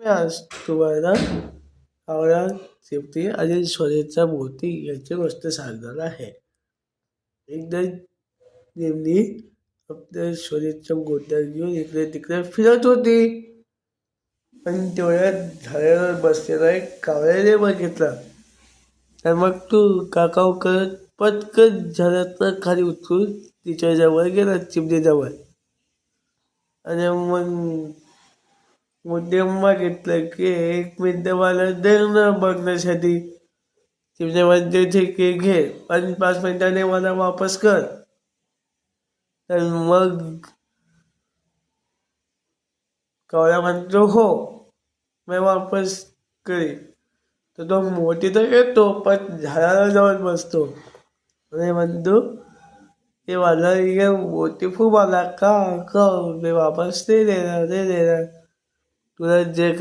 आज तुम्हाला कावळा, चिमणी आणि स्वदेच्या मोती याची गोष्ट सांगणार आहे. एकदा चिमणी आपल्या स्वदेच्या गोट्या घेऊन इकडे तिकडे फिरत होती. पण तेवढ्यात झाडावर बसलेला एक कावळ्याने बघितला. तर मग तू काकाव करत पटकन झाडातनं खाली उतरून तिच्या जवळ गेला, चिमणीजवळ. आणि मग मुद्देम मागितलं की 1 मिनिट मला दे ना बघण्यासाठी. चिमणी म्हणते ठीक आहे घे, पण 5 मिनिटाने मला वापस कर. तर मग कावळा म्हणतो हो, मी वापस करेन. तर तो मोठी तर येतो, पण झाडाला जाऊन बसतो आणि म्हणतो ते मला ये मोठी खूप आला का का मी वापस नाही देणार तुला जे